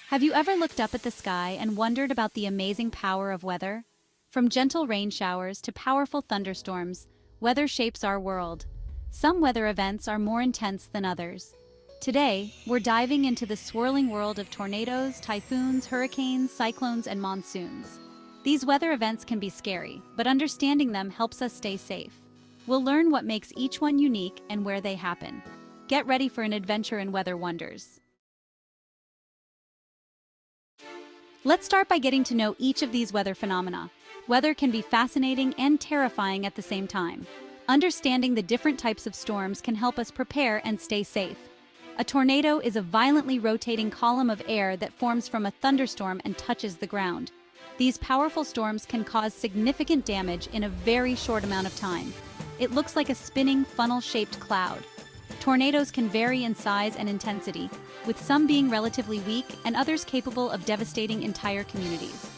Have you ever looked up at the sky and wondered about the amazing power of weather? From gentle rain showers to powerful thunderstorms, weather shapes our world. Some weather events are more intense than others. Today, we're diving into the swirling world of tornadoes, typhoons, hurricanes, cyclones, and monsoons. These weather events can be scary, but understanding them helps us stay safe. We'll learn what makes each one unique and where they happen. Get ready for an adventure in weather wonders. Let's start by getting to know each of these weather phenomena. Weather can be fascinating and terrifying at the same time. Understanding the different types of storms can help us prepare and stay safe. A tornado is a violently rotating column of air that forms from a thunderstorm and touches the ground. These powerful storms can cause significant damage in a very short amount of time. It looks like a spinning, funnel-shaped cloud. Tornadoes can vary in size and intensity, with some being relatively weak and others capable of devastating entire communities.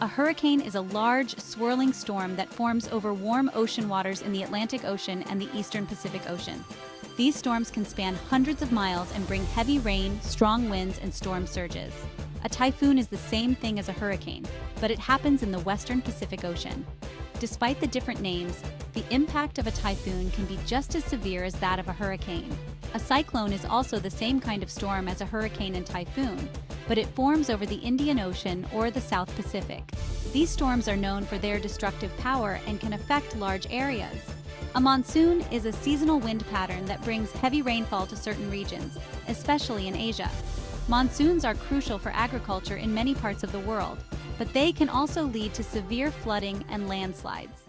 A hurricane is a large, swirling storm that forms over warm ocean waters in the Atlantic Ocean and the eastern Pacific Ocean. These storms can span hundreds of miles and bring heavy rain, strong winds, and storm surges. A typhoon is the same thing as a hurricane, but it happens in the western Pacific Ocean. Despite the different names, the impact of a typhoon can be just as severe as that of a hurricane. A cyclone is also the same kind of storm as a hurricane and typhoon, but it forms over the Indian Ocean or the South Pacific. These storms are known for their destructive power and can affect large areas. A monsoon is a seasonal wind pattern that brings heavy rainfall to certain regions, especially in Asia. Monsoons are crucial for agriculture in many parts of the world, but they can also lead to severe flooding and landslides.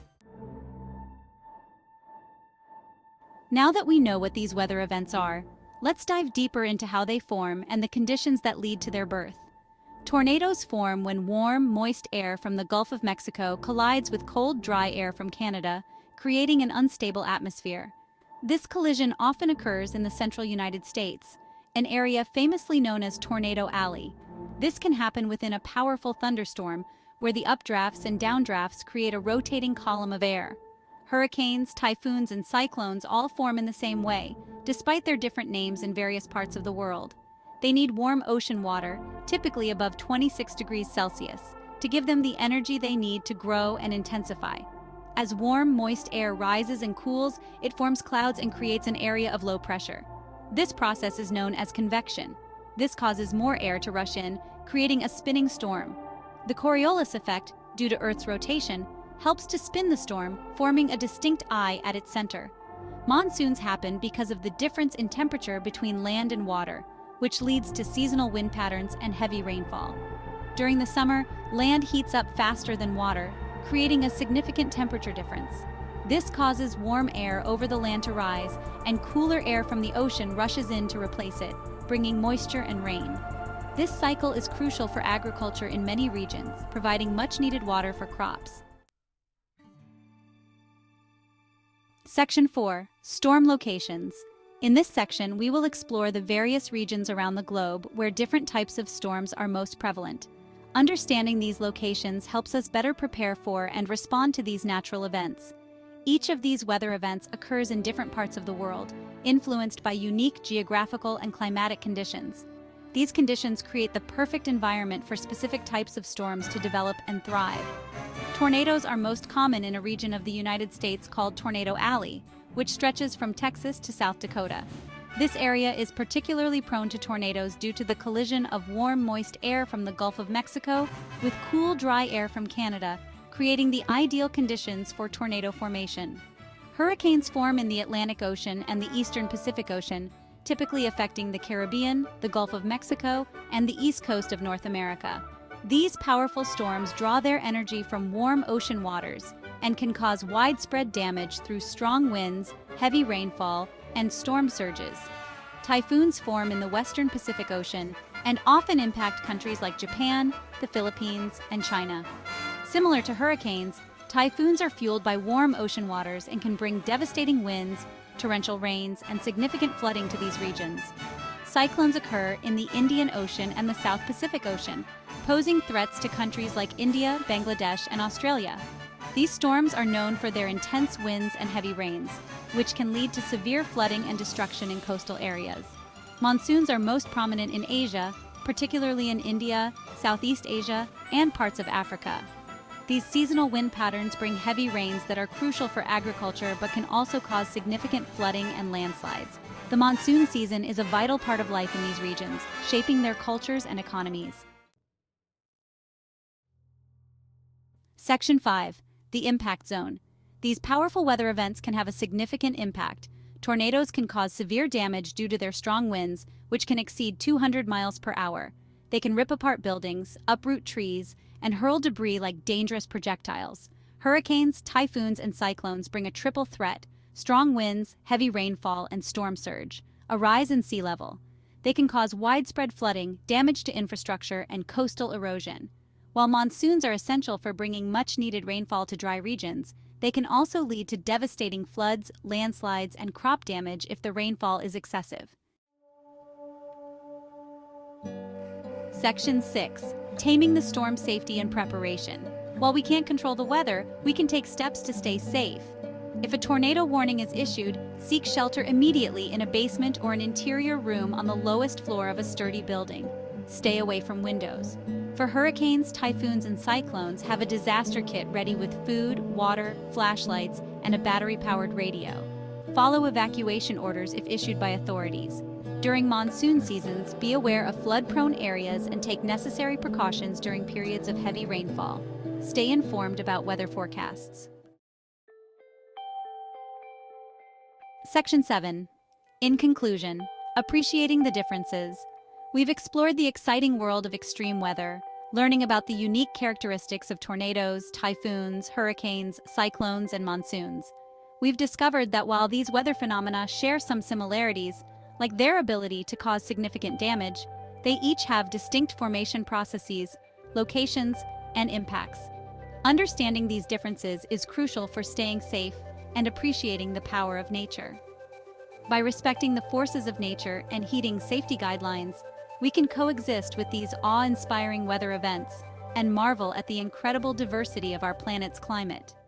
Now that we know what these weather events are, let's dive deeper into how they form and the conditions that lead to their birth. Tornadoes form when warm, moist air from the Gulf of Mexico collides with cold, dry air from Canada, creating an unstable atmosphere. This collision often occurs in the central United States, an area famously known as Tornado Alley. This can happen within a powerful thunderstorm, where the updrafts and downdrafts create a rotating column of air. Hurricanes, typhoons, and cyclones all form in the same way, despite their different names in various parts of the world. They need warm ocean water, typically above 26 degrees Celsius, to give them the energy they need to grow and intensify. As warm, moist air rises and cools, it forms clouds and creates an area of low pressure. This process is known as convection. This causes more air to rush in, creating a spinning storm. The Coriolis effect, due to Earth's rotation, helps to spin the storm, forming a distinct eye at its center. Monsoons happen because of the difference in temperature between land and water, which leads to seasonal wind patterns and heavy rainfall. During the summer, land heats up faster than water, creating a significant temperature difference. This causes warm air over the land to rise, and cooler air from the ocean rushes in to replace it, bringing moisture and rain. This cycle is crucial for agriculture in many regions, providing much-needed water for crops. Section 4. Storm Locations. In this section, we will explore the various regions around the globe where different types of storms are most prevalent. Understanding these locations helps us better prepare for and respond to these natural events. Each of these weather events occurs in different parts of the world, influenced by unique geographical and climatic conditions. These conditions create the perfect environment for specific types of storms to develop and thrive. Tornadoes are most common in a region of the United States called Tornado Alley, which stretches from Texas to South Dakota. This area is particularly prone to tornadoes due to the collision of warm, moist air from the Gulf of Mexico with cool, dry air from Canada, creating the ideal conditions for tornado formation. Hurricanes form in the Atlantic Ocean and the eastern Pacific Ocean, typically affecting the Caribbean, the Gulf of Mexico, and the east coast of North America. These powerful storms draw their energy from warm ocean waters and can cause widespread damage through strong winds, heavy rainfall, and storm surges. Typhoons form in the western Pacific Ocean and often impact countries like Japan, the Philippines, and China. Similar to hurricanes, typhoons are fueled by warm ocean waters and can bring devastating winds, torrential rains, and significant flooding to these regions. Cyclones occur in the Indian Ocean and the South Pacific Ocean, posing threats to countries like India, Bangladesh, and Australia. These storms are known for their intense winds and heavy rains, which can lead to severe flooding and destruction in coastal areas. Monsoons are most prominent in Asia, particularly in India, Southeast Asia, and parts of Africa. These seasonal wind patterns bring heavy rains that are crucial for agriculture but can also cause significant flooding and landslides. The monsoon season is a vital part of life in these regions, shaping their cultures and economies. Section 5. The Impact Zone. These powerful weather events can have a significant impact. Tornadoes can cause severe damage due to their strong winds, which can exceed 200 miles per hour. They can rip apart buildings, uproot trees, and hurl debris like dangerous projectiles. Hurricanes, typhoons, and cyclones bring a triple threat: strong winds, heavy rainfall, and storm surge. A rise in sea level. They can cause widespread flooding, damage to infrastructure, and coastal erosion. While monsoons are essential for bringing much-needed rainfall to dry regions, they can also lead to devastating floods, landslides, and crop damage if the rainfall is excessive. Section 6. Taming the storm safety and preparation. While we can't control the weather, we can take steps to stay safe. If a tornado warning is issued, seek shelter immediately in a basement or an interior room on the lowest floor of a sturdy building. Stay away from windows. For hurricanes, typhoons, and cyclones, have a disaster kit ready with food, water, flashlights, and a battery-powered radio. Follow evacuation orders if issued by authorities. During monsoon seasons, be aware of flood-prone areas and take necessary precautions during periods of heavy rainfall. Stay informed about weather forecasts. Section 7. In conclusion, appreciating the differences. We've explored the exciting world of extreme weather, learning about the unique characteristics of tornadoes, typhoons, hurricanes, cyclones, and monsoons. We've discovered that while these weather phenomena share some similarities, like their ability to cause significant damage, they each have distinct formation processes, locations, and impacts. Understanding these differences is crucial for staying safe and appreciating the power of nature. By respecting the forces of nature and heeding safety guidelines, we can coexist with these awe-inspiring weather events and marvel at the incredible diversity of our planet's climate.